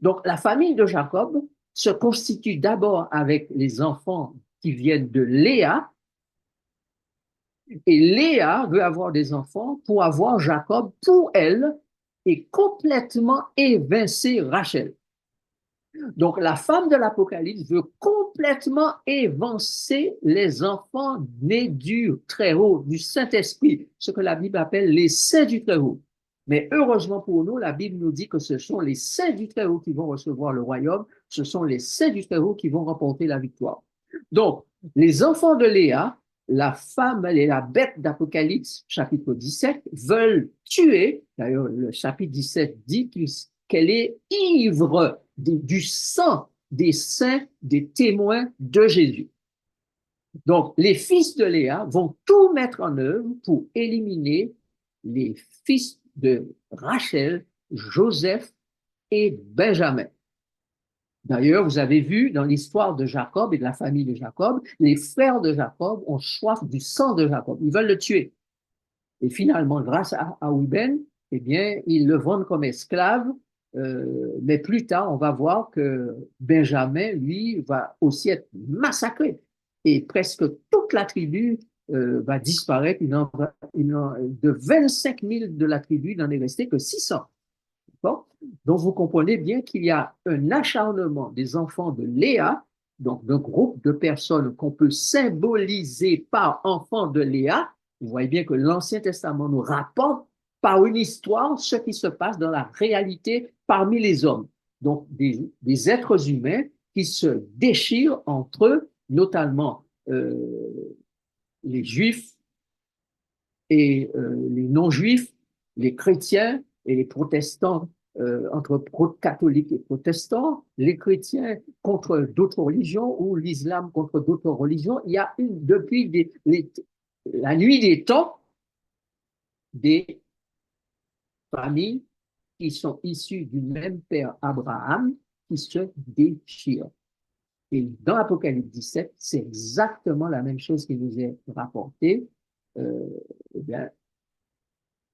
Donc, la famille de Jacob se constitue d'abord avec les enfants qui viennent de Léa, et Léa veut avoir des enfants pour avoir Jacob pour elle et complètement évincer Rachel. Donc, la femme de l'Apocalypse veut complètement évincer les enfants nés du Très-Haut, du Saint-Esprit, ce que la Bible appelle les saints du Très-Haut. Mais heureusement pour nous, la Bible nous dit que ce sont les saints du Très-Haut qui vont recevoir le royaume, ce sont les saints du Très-Haut qui vont remporter la victoire. Donc, les enfants de Léa, la femme et la bête d'Apocalypse, chapitre 17, veulent tuer, d'ailleurs le chapitre 17 dit qu'elle est ivre du sang des saints, des témoins de Jésus. Donc, les fils de Léa vont tout mettre en œuvre pour éliminer les fils de Rachel, Joseph et Benjamin. D'ailleurs, vous avez vu dans l'histoire de Jacob et de la famille de Jacob, les frères de Jacob ont soif du sang de Jacob. Ils veulent le tuer. Et finalement, grâce à Reuben, eh bien, ils le vendent comme esclave. Mais plus tard, on va voir que Benjamin, lui, va aussi être massacré. Et presque toute la tribu va disparaître. De 25 000 de la tribu, il n'en est resté que 600. Bon. Donc, vous comprenez bien qu'il y a un acharnement des enfants de Léa, donc d'un groupe de personnes qu'on peut symboliser par enfants de Léa. Vous voyez bien que l'Ancien Testament nous rapporte par une histoire ce qui se passe dans la réalité parmi les hommes. Donc, des êtres humains qui se déchirent entre eux, notamment les juifs et les non-juifs, les chrétiens et les protestants, entre catholiques et protestants, les chrétiens contre d'autres religions ou l'islam contre d'autres religions. Il y a depuis la nuit des temps des familles qui sont issues du même père Abraham qui se déchirent. Et dans Apocalypse 17, c'est exactement la même chose qui nous est rapportée. Euh, eh bien,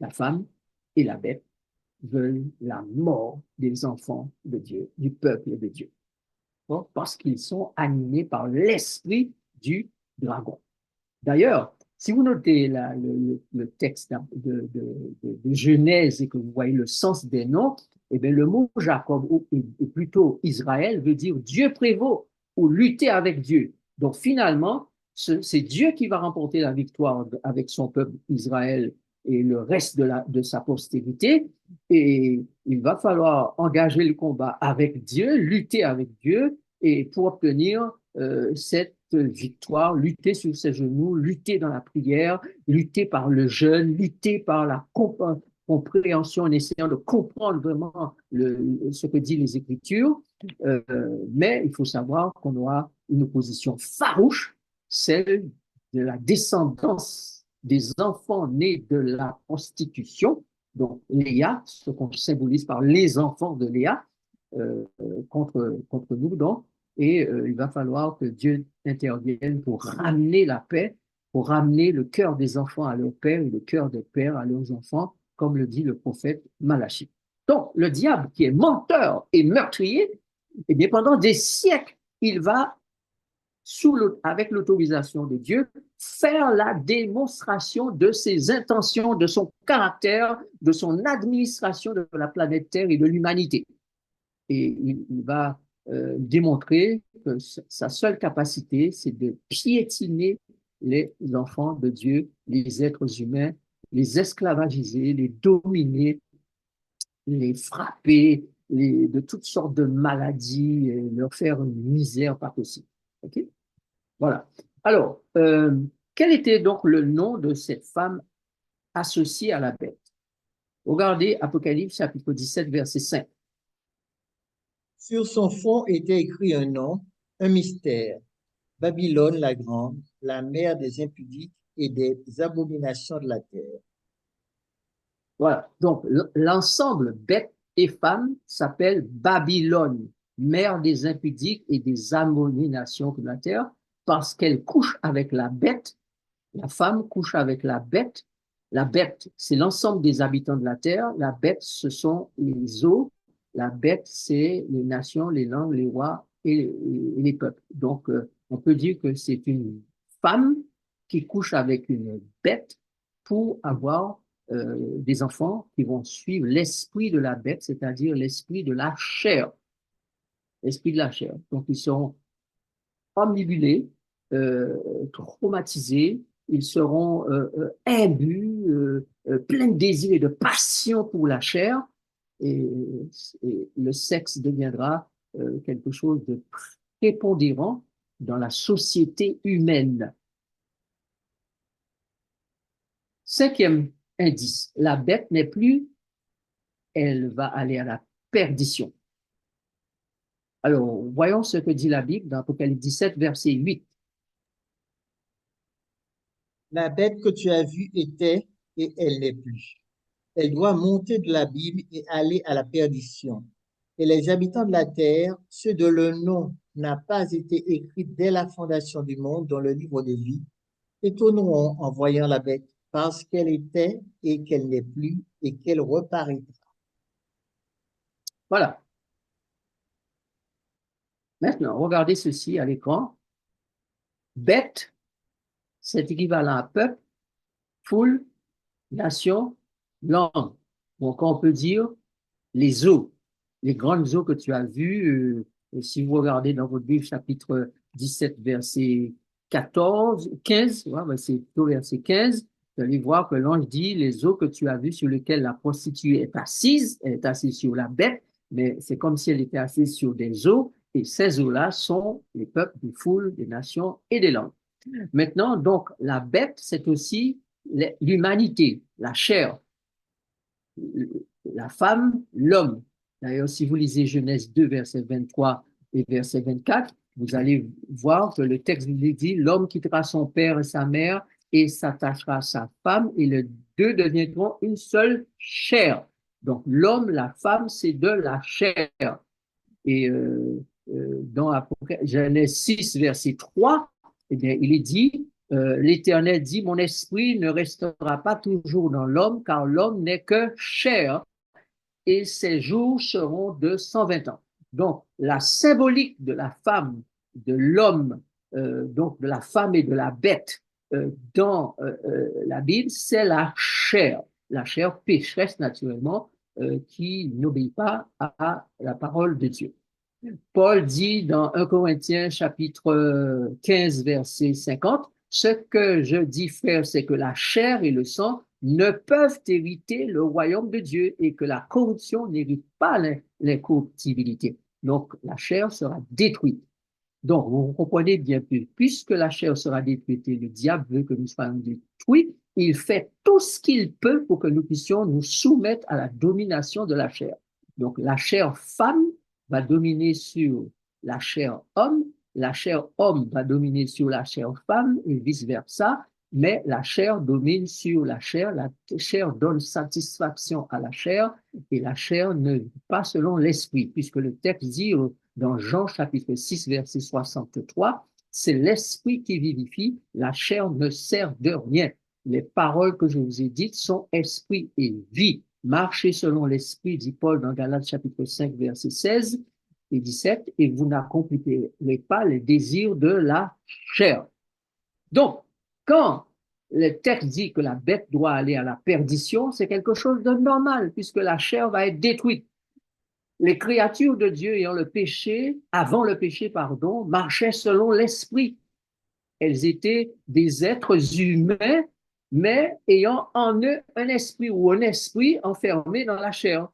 la femme et la bête veulent la mort des enfants de Dieu, du peuple de Dieu. Bon, parce qu'ils sont animés par l'esprit du dragon. D'ailleurs, si vous notez le texte de Genèse et que vous voyez le sens des noms, eh bien, le mot Jacob, ou plutôt Israël, veut dire Dieu prévaut ou lutter avec Dieu. Donc finalement, c'est Dieu qui va remporter la victoire avec son peuple Israël et le reste de sa postérité. Et il va falloir engager le combat avec Dieu, lutter avec Dieu, et pour obtenir cette victoire, lutter sur ses genoux, lutter dans la prière, lutter par le jeûne, lutter par la compréhension en essayant de comprendre vraiment ce que disent les Écritures. Euh, mais il faut savoir qu'on aura une opposition farouche, celle de la descendance des enfants nés de la prostitution, donc Léa, ce qu'on symbolise par les enfants de Léa, contre nous, donc, et il va falloir que Dieu intervienne pour ramener la paix, pour ramener le cœur des enfants à leur père et le cœur des pères à leurs enfants, comme le dit le prophète Malachie. Donc, le diable, qui est menteur et meurtrier, eh bien, pendant des siècles, il va, avec l'autorisation de Dieu, faire la démonstration de ses intentions, de son caractère, de son administration de la planète Terre et de l'humanité. Et il va démontrer que sa seule capacité, c'est de piétiner les enfants de Dieu, les êtres humains, les esclavagiser, les dominer, les frapper de toutes sortes de maladies, et leur faire une misère pas possible. OK? Voilà. Alors, quel était donc le nom de cette femme associée à la bête? Regardez Apocalypse chapitre 17, verset 5. Sur son front était écrit un nom, un mystère. Babylone la grande, la mère des impudiques et des abominations de la terre. Voilà. Donc, l'ensemble bête et femme s'appelle Babylone, mère des impudiques et des abominations de la terre, parce qu'elle couche avec la bête. La femme couche avec la bête. La bête, c'est l'ensemble des habitants de la terre. La bête, ce sont les eaux la bête, c'est les nations, les langues, les rois et les peuples. Donc, on peut dire que c'est une femme qui couche avec une bête pour avoir des enfants qui vont suivre l'esprit de la bête, c'est-à-dire l'esprit de la chair. L'esprit de la chair. Donc, ils seront omnibulés, traumatisés, ils seront imbus, pleins de désir et de passion pour la chair, et, et le sexe deviendra quelque chose de prépondérant dans la société humaine. Cinquième indice, la bête n'est plus, elle va aller à la perdition. Alors, voyons ce que dit la Bible dans Apocalypse 17, verset 8. La bête que tu as vue était et elle n'est plus. Elle doit monter de l'abîme et aller à la perdition. Et les habitants de la terre, ceux dont le nom n'a pas été écrit dès la fondation du monde dans le livre de vie, étonneront en voyant la bête parce qu'elle était et qu'elle n'est plus et qu'elle reparaîtra. Voilà. Maintenant, regardez ceci à l'écran. Bête, c'est équivalent à peuple, foule, nation, langue. Donc, on peut dire les eaux, les grandes eaux que tu as vues. Si vous regardez dans votre Bible, chapitre 17, verset 14, 15, ouais, c'est plutôt verset 15, vous allez voir que l'ange dit les eaux que tu as vues sur lesquelles la prostituée est assise, elle est assise sur la bête, mais c'est comme si elle était assise sur des eaux, et ces eaux-là sont les peuples, des foules, des nations et des langues. Maintenant, donc, la bête, c'est aussi l'humanité, la chair, la femme, l'homme. D'ailleurs, si vous lisez Genèse 2, verset 23 et verset 24, vous allez voir que le texte dit l'homme quittera son père et sa mère et s'attachera à sa femme et les deux deviendront une seule chair. Donc, l'homme, la femme, c'est de la chair. Et dans Genèse 6, verset 3, eh bien, il est dit, l'Éternel dit, mon esprit ne restera pas toujours dans l'homme, car l'homme n'est que chair, et ses jours seront de 120 ans. Donc, la symbolique de la femme, de l'homme, donc de la femme et de la bête dans la Bible, c'est la chair pécheresse naturellement, qui n'obéit pas à la parole de Dieu. Paul dit dans 1 Corinthiens chapitre 15, verset 50, ce que je dis, frère, c'est que la chair et le sang ne peuvent hériter le royaume de Dieu et que la corruption n'hérite pas l'incorruptibilité. Donc, la chair sera détruite. Donc, vous comprenez bien plus, puisque la chair sera détruite et le diable veut que nous soyons détruits, il fait tout ce qu'il peut pour que nous puissions nous soumettre à la domination de la chair. Donc, la chair femme va dominer sur la chair homme, la chair homme va dominer sur la chair femme et vice-versa, mais la chair domine sur la chair donne satisfaction à la chair et la chair ne vit pas selon l'esprit, puisque le texte dit dans Jean chapitre 6, verset 63, c'est l'esprit qui vivifie, la chair ne sert de rien. Les paroles que je vous ai dites sont esprit et vie. Marchez selon l'esprit, dit Paul dans Galates chapitre 5, verset 16 et 17, et vous n'accomplirez pas les désirs de la chair. Donc, quand le texte dit que la bête doit aller à la perdition, c'est quelque chose de normal, puisque la chair va être détruite. Les créatures de Dieu ayant le péché, avant le péché, pardon, marchaient selon l'esprit. Elles étaient des êtres humains, mais ayant en eux un esprit ou un esprit enfermé dans la chair.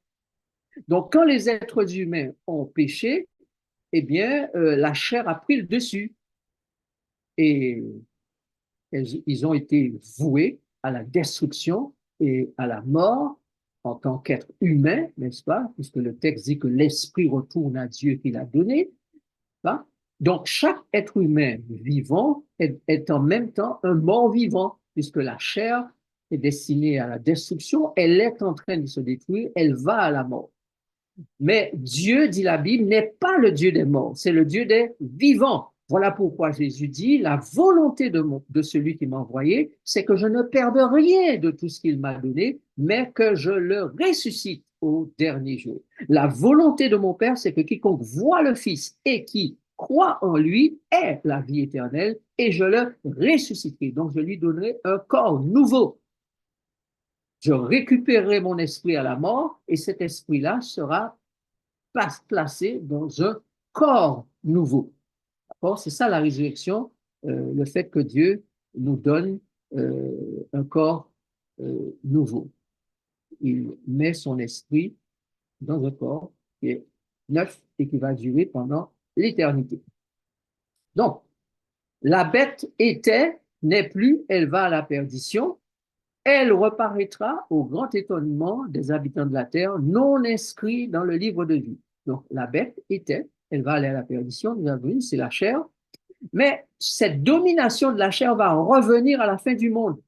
Donc, quand les êtres humains ont péché, eh bien, la chair a pris le dessus. Et ils ont été voués à la destruction et à la mort en tant qu'être humain, n'est-ce pas? Puisque le texte dit que l'esprit retourne à Dieu qui l'a donné. Hein? Donc, chaque être humain vivant est en même temps un mort vivant, puisque la chair est destinée à la destruction, elle est en train de se détruire, elle va à la mort. Mais Dieu, dit la Bible, n'est pas le Dieu des morts, c'est le Dieu des vivants. Voilà pourquoi Jésus dit, la volonté de celui qui m'a envoyé, c'est que je ne perde rien de tout ce qu'il m'a donné, mais que je le ressuscite au dernier jour. La volonté de mon Père, c'est que quiconque voit le Fils et qui croit en lui ait la vie éternelle et je le ressusciterai. Donc, je lui donnerai un corps nouveau. Je récupérerai mon esprit à la mort et cet esprit-là sera placé dans un corps nouveau. C'est ça la résurrection, le fait que Dieu nous donne un corps nouveau. Il met son esprit dans un corps qui est neuf et qui va durer pendant l'éternité. Donc, la bête était, n'est plus, elle va à la perdition. Elle reparaîtra au grand étonnement des habitants de la terre, non inscrits dans le livre de vie. Donc, la bête était, elle va aller à la perdition, nous avons vu, c'est la chair. Mais cette domination de la chair va revenir à la fin du monde.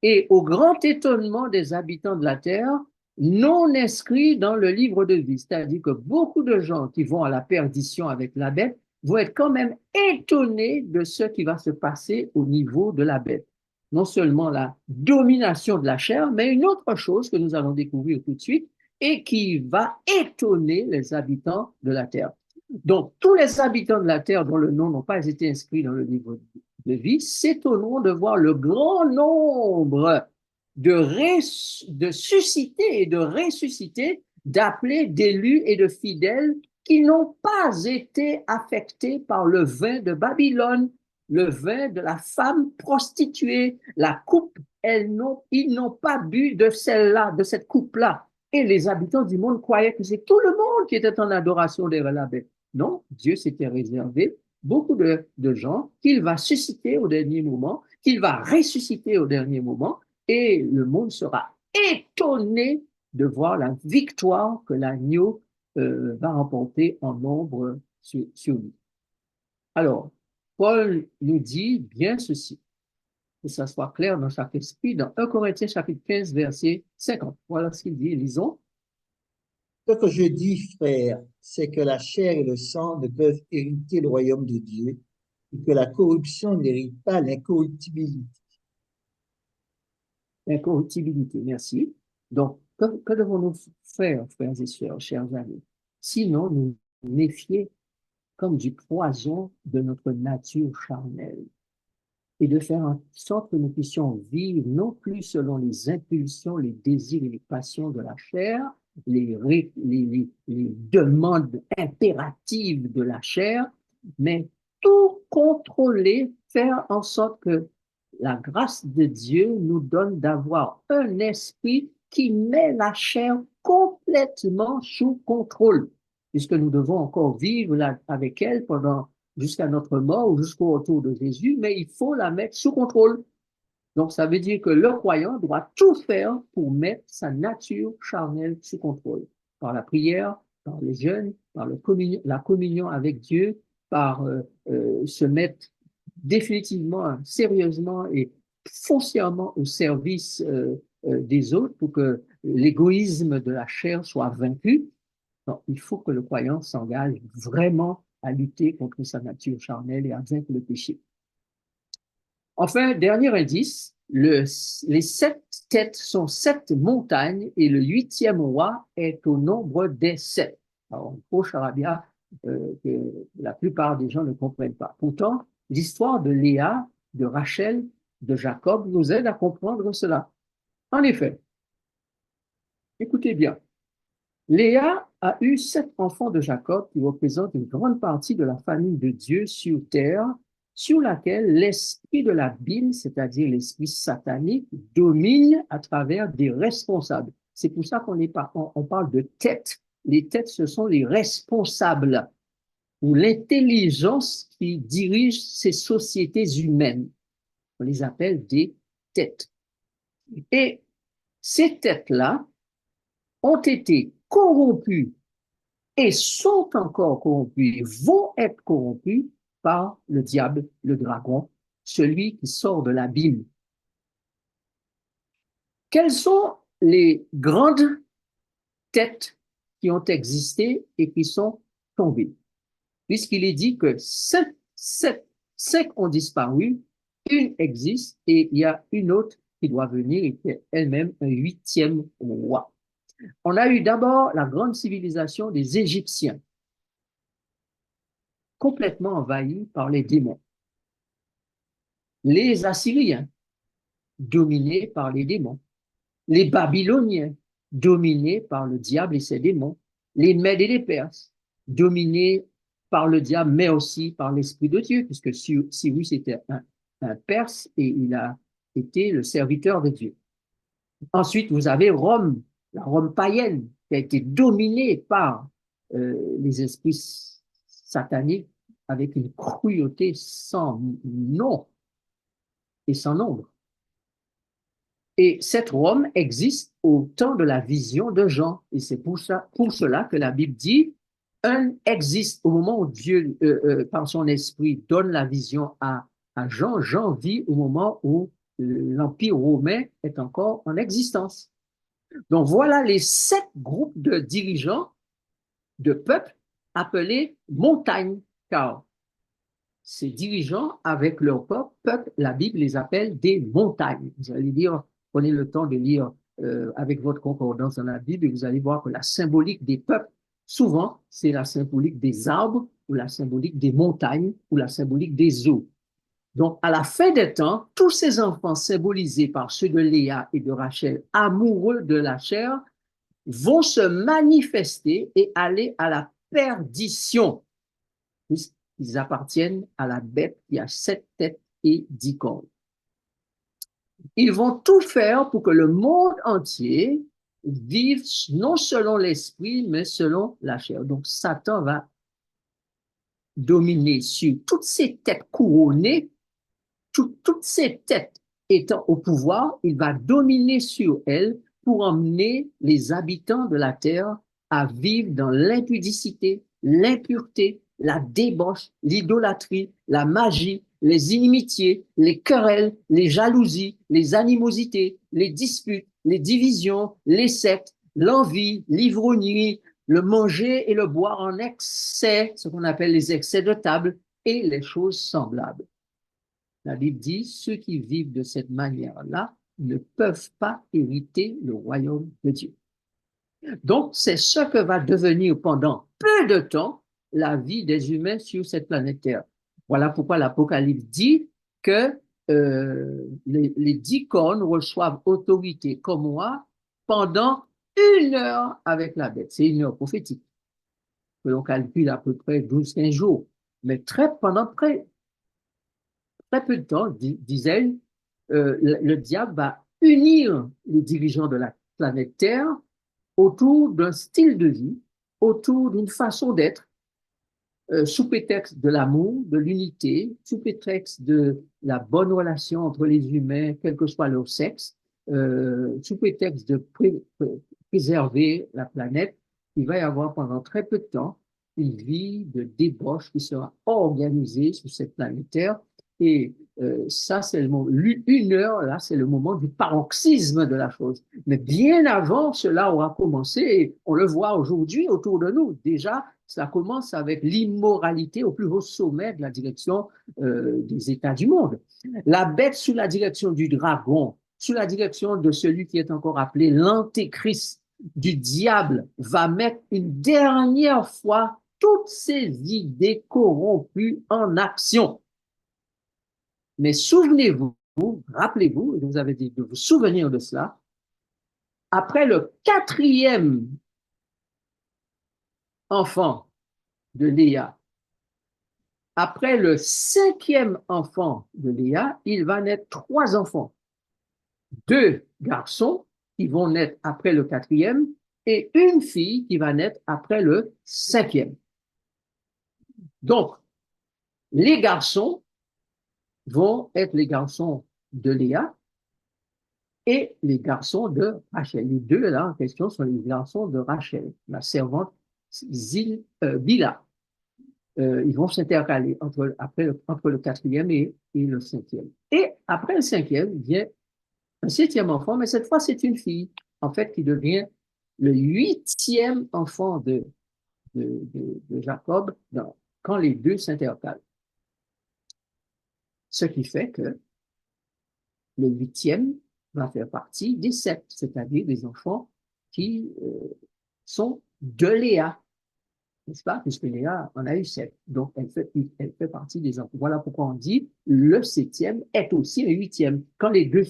Et au grand étonnement des habitants de la terre, non inscrits dans le livre de vie. C'est-à-dire que beaucoup de gens qui vont à la perdition avec la bête vont être quand même étonnés de ce qui va se passer au niveau de la bête. Non seulement la domination de la chair, mais une autre chose que nous allons découvrir tout de suite et qui va étonner les habitants de la terre. Donc, tous les habitants de la terre dont le nom n'ont pas été inscrits dans le livre de vie s'étonneront de voir le grand nombre de susciter et de ressusciter, d'appelés, d'élus et de fidèles qui n'ont pas été affectés par le vin de Babylone, le vin de la femme prostituée, la coupe, ils n'ont pas bu de celle-là, de cette coupe-là. Et les habitants du monde croyaient que c'est tout le monde qui était en adoration derrière la bête. Non, Dieu s'était réservé beaucoup de gens qu'il va susciter au dernier moment, qu'il va ressusciter au dernier moment, et le monde sera étonné de voir la victoire que l'agneau va remporter en nombre sur lui. Alors, Paul nous dit bien ceci, que ça soit clair dans chaque esprit, dans 1 Corinthiens chapitre 15, verset 50. Voilà ce qu'il dit, lisons. Ce que je dis, frère, c'est que la chair et le sang ne peuvent hériter le royaume de Dieu et que la corruption n'hérite pas l'incorruptibilité. Incorruptibilité, merci. Donc, que devons-nous faire, frères et sœurs, chers amis? Sinon, nous méfier comme du poison de notre nature charnelle et de faire en sorte que nous puissions vivre non plus selon les impulsions, les désirs et les passions de la chair, les demandes impératives de la chair, mais tout contrôler, faire en sorte que la grâce de Dieu nous donne d'avoir un esprit qui met la chair complètement sous contrôle, puisque nous devons encore vivre avec elle pendant jusqu'à notre mort ou jusqu'au retour de Jésus, mais il faut la mettre sous contrôle. Donc, ça veut dire que le croyant doit tout faire pour mettre sa nature charnelle sous contrôle, par la prière, par le jeûne, par la communion avec Dieu, par se mettre définitivement, sérieusement et foncièrement au service des autres pour que l'égoïsme de la chair soit vaincu. Donc, il faut que le croyant s'engage vraiment à lutter contre sa nature charnelle et à vaincre le péché. Enfin, dernier indice, les 7 têtes sont 7 montagnes et le 8e roi est au nombre des 7. Alors, au charabia, que la plupart des gens ne comprennent pas. Pourtant, l'histoire de Léa, de Rachel, de Jacob nous aide à comprendre cela. En effet, écoutez bien, Léa a eu 7 enfants de Jacob qui représentent une grande partie de la famille de Dieu sur terre, sur laquelle l'esprit de l'abîme, c'est-à-dire l'esprit satanique, domine à travers des responsables. C'est pour ça on parle de têtes. Les têtes, ce sont les responsables ou l'intelligence qui dirige ces sociétés humaines. On les appelle des têtes. Et ces têtes-là ont été corrompus et sont encore corrompus, vont être corrompus par le diable, le dragon, celui qui sort de l'abîme. Quelles sont les grandes têtes qui ont existé et qui sont tombées? Puisqu'il est dit que 5 ont disparu, une existe et il y a une autre qui doit venir et qui est elle-même un 8e roi. On a eu d'abord la grande civilisation des Égyptiens, complètement envahie par les démons. Les Assyriens, dominés par les démons. Les Babyloniens, dominés par le diable et ses démons. Les Mèdes et les Perses, dominés par le diable, mais aussi par l'Esprit de Dieu, puisque Cyrus était un Perse et il a été le serviteur de Dieu. Ensuite, vous avez Rome, la Rome païenne, qui a été dominée par les esprits sataniques avec une cruauté sans nom et sans nombre. Et cette Rome existe au temps de la vision de Jean. Et c'est pour cela que la Bible dit, un existe au moment où Dieu, par son esprit, donne la vision à Jean. Jean vit au moment où l'Empire romain est encore en existence. Donc voilà les 7 groupes de dirigeants de peuples appelés montagnes, car ces dirigeants, avec leur peuple, la Bible les appelle des montagnes. Vous allez dire, prenez le temps de lire avec votre concordance dans la Bible et vous allez voir que la symbolique des peuples, souvent, c'est la symbolique des arbres ou la symbolique des montagnes ou la symbolique des eaux. Donc, à la fin des temps, tous ces enfants symbolisés par ceux de Léa et de Rachel, amoureux de la chair, vont se manifester et aller à la perdition, puisqu'ils appartiennent à la bête qui a 7 têtes et 10 cornes. Ils vont tout faire pour que le monde entier vive non selon l'esprit, mais selon la chair. Donc, Satan va dominer sur toutes ces têtes couronnées, toutes ces têtes étant au pouvoir, il va dominer sur elles pour emmener les habitants de la terre à vivre dans l'impudicité, l'impureté, la débauche, l'idolâtrie, la magie, les inimitiés, les querelles, les jalousies, les animosités, les disputes, les divisions, les sectes, l'envie, l'ivrognerie, le manger et le boire en excès, ce qu'on appelle les excès de table, et les choses semblables. La Bible dit, ceux qui vivent de cette manière-là ne peuvent pas hériter le royaume de Dieu. Donc, c'est ce que va devenir pendant peu de temps la vie des humains sur cette planète Terre. Voilà pourquoi l'Apocalypse dit que les 10 cornes reçoivent autorité comme moi pendant 1 heure avec la bête. C'est 1 heure prophétique. Que l'on calcule à peu près 12-15 jours. Mais pendant très peu de temps, disais-je, le diable va unir les dirigeants de la planète Terre autour d'un style de vie, autour d'une façon d'être, sous prétexte de l'amour, de l'unité, sous prétexte de la bonne relation entre les humains, quel que soit leur sexe, sous prétexte de préserver la planète. Il va y avoir pendant très peu de temps une vie de débauche qui sera organisée sur cette planète Terre. Et ça, c'est le moment. 1 heure, là, c'est le moment du paroxysme de la chose. Mais bien avant, cela aura commencé, et on le voit aujourd'hui autour de nous. Déjà, ça commence avec l'immoralité au plus haut sommet de la direction des États du monde. La bête sous la direction du dragon, sous la direction de celui qui est encore appelé l'antéchrist, du diable, va mettre une dernière fois toutes ces idées corrompues en action. Mais souvenez-vous, rappelez-vous, je vous avais dit de vous souvenir de cela, après le 4e enfant de Léa, après le 5e enfant de Léa, il va naître 3 enfants. 2 garçons qui vont naître après le 4e et une fille qui va naître après le 5e. Donc, les garçons vont être les garçons de Léa et les garçons de Rachel. Les 2 là en question sont les garçons de Rachel, la servante Bila. Ils vont s'intercaler entre le 4e et le 5e. Et après le 5e vient un 7e enfant, mais cette fois c'est une fille, en fait, qui devient le 8e enfant de Jacob quand les 2 s'intercalent. Ce qui fait que le 8e va faire partie des 7, c'est-à-dire des enfants qui sont de Léa, n'est-ce pas? Puisque Léa en a eu 7. Donc, elle fait partie des enfants. Voilà pourquoi on dit le 7e est aussi le 8e. Quand les deux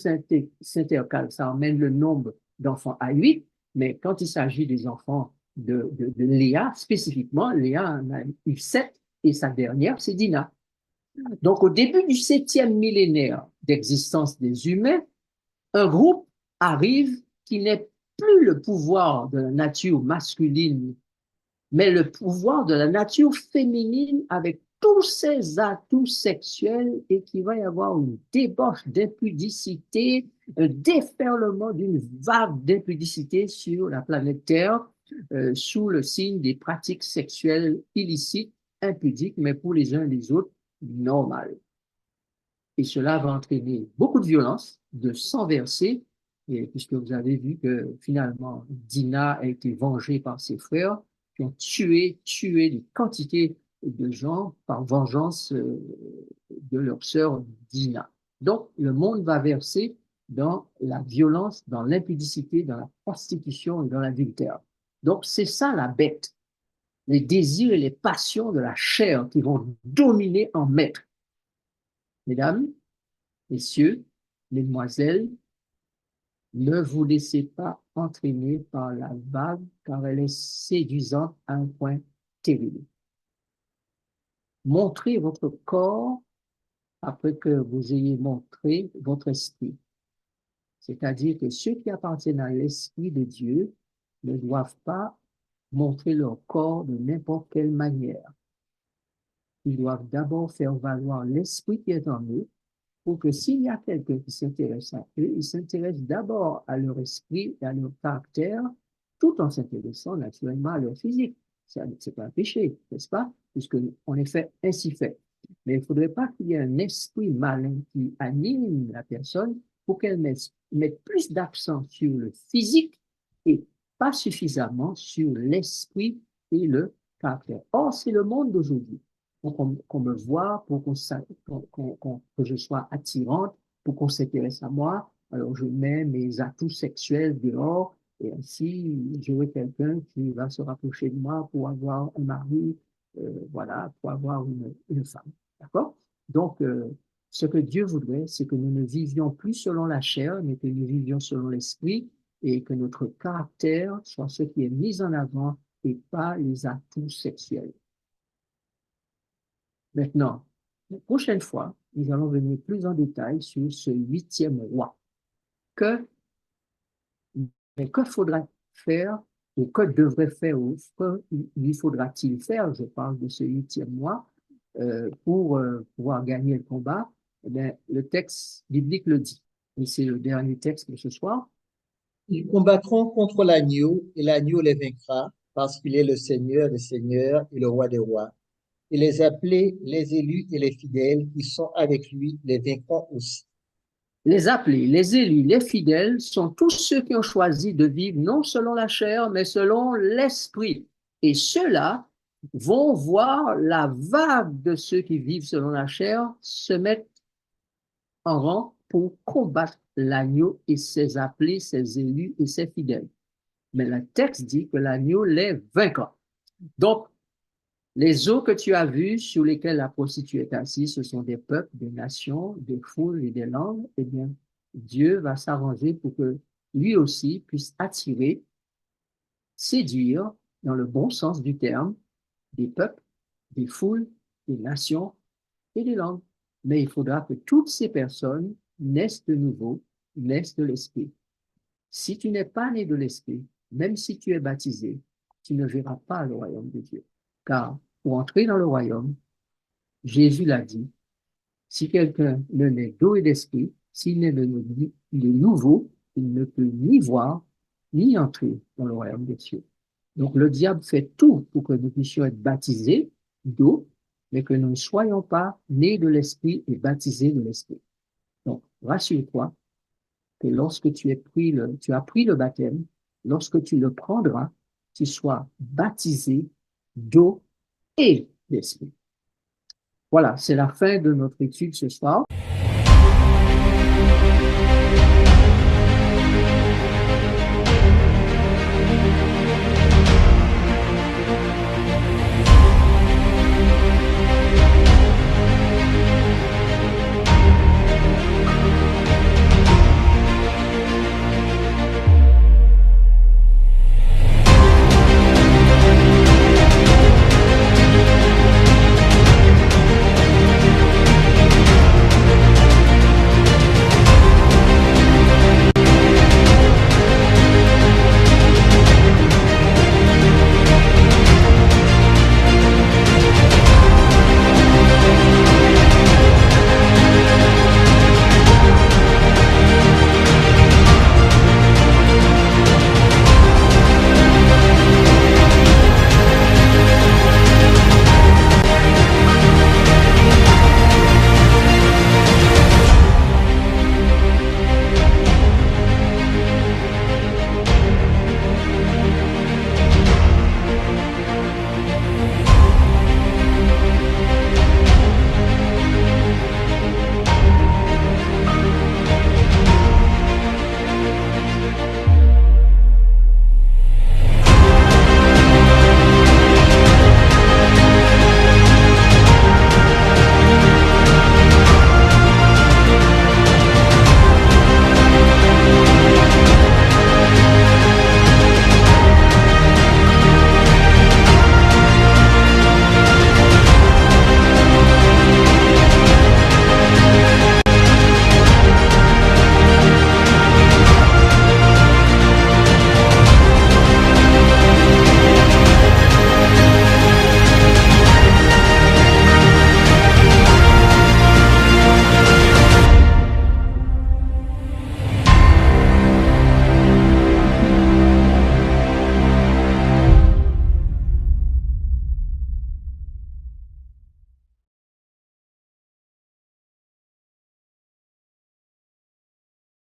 s'intercalent, ça emmène le nombre d'enfants à 8, mais quand il s'agit des enfants de Léa, spécifiquement, Léa en a eu 7 et sa dernière, c'est Dina. Donc, au début du 7e millénaire d'existence des humains, un groupe arrive qui n'est plus le pouvoir de la nature masculine, mais le pouvoir de la nature féminine avec tous ses atouts sexuels et qu'il va y avoir une débauche d'impudicité, un déferlement d'une vague d'impudicité sur la planète Terre sous le signe des pratiques sexuelles illicites, impudiques, mais pour les uns et les autres, normales. Et cela va entraîner beaucoup de violence, de sang versé, et puisque vous avez vu que finalement Dina a été vengée par ses frères qui ont tué des quantités de gens par vengeance de leur sœur Dina. Donc le monde va verser dans la violence, dans l'impudicité, dans la prostitution et dans l'adultère. Donc c'est ça la bête, les désirs et les passions de la chair qui vont dominer en maître. Mesdames, messieurs, mesdemoiselles, ne vous laissez pas entraîner par la vague car elle est séduisante à un point terrible. Montrez votre corps après que vous ayez montré votre esprit. C'est-à-dire que ceux qui appartiennent à l'esprit de Dieu ne doivent pas montrer leur corps de n'importe quelle manière. Ils doivent d'abord faire valoir l'esprit qui est en eux pour que s'il y a quelqu'un qui s'intéresse à eux, il s'intéresse d'abord à leur esprit et à leur caractère, tout en s'intéressant naturellement à leur physique. C'est pas un péché, n'est-ce pas? Puisque on est fait ainsi fait. Mais il ne faudrait pas qu'il y ait un esprit malin qui anime la personne pour qu'elle mette plus d'accent sur le physique et pas suffisamment sur l'esprit et le caractère. Or, c'est le monde d'aujourd'hui. Pour qu'on me voie, pour que je sois attirante, pour qu'on s'intéresse à moi. Alors, je mets mes atouts sexuels dehors et ainsi, j'aurai quelqu'un qui va se rapprocher de moi pour avoir un mari, voilà, pour avoir une femme. D'accord? Donc, ce que Dieu voudrait, c'est que nous ne vivions plus selon la chair, mais que nous vivions selon l'esprit et que notre caractère soit ce qui est mis en avant et pas les atouts sexuels. Maintenant, la prochaine fois, nous allons venir plus en détail sur ce 8e roi. Mais que faudra faire ou que devrait faire ou que lui faudra-t-il faire, je parle de ce 8e roi, pour pouvoir gagner le combat? Eh bien, le texte biblique le dit. Et c'est le dernier texte de ce soir. Ils combattront contre l'agneau et l'agneau les vaincra parce qu'il est le Seigneur des seigneurs et le roi des rois. Et les appelés, les élus et les fidèles qui sont avec lui les vaincront aussi. Les appelés, les élus, les fidèles sont tous ceux qui ont choisi de vivre non selon la chair, mais selon l'esprit. Et ceux-là vont voir la vague de ceux qui vivent selon la chair se mettre en rang pour combattre l'agneau et ses appelés, ses élus et ses fidèles. Mais le texte dit que l'agneau les vaincra. Donc, les eaux que tu as vues sur lesquelles la prostituée est assise, ce sont des peuples, des nations, des foules et des langues. Eh bien, Dieu va s'arranger pour que lui aussi puisse attirer, séduire, dans le bon sens du terme, des peuples, des foules, des nations et des langues. Mais il faudra que toutes ces personnes naissent de nouveau, naissent de l'esprit. Si tu n'es pas né de l'esprit, même si tu es baptisé, tu ne verras pas le royaume de Dieu. Car pour entrer dans le royaume, Jésus l'a dit, si quelqu'un ne naît d'eau et d'esprit, s'il n'est de nouveau, il ne peut ni voir, ni entrer dans le royaume de Dieu. Donc le diable fait tout pour que nous puissions être baptisés d'eau, mais que nous ne soyons pas nés de l'esprit et baptisés de l'esprit. Donc rassure-toi que lorsque tu as pris le baptême, lorsque tu le prendras, tu sois baptisé d'eau et d'esprit. Voilà, c'est la fin de notre étude ce soir.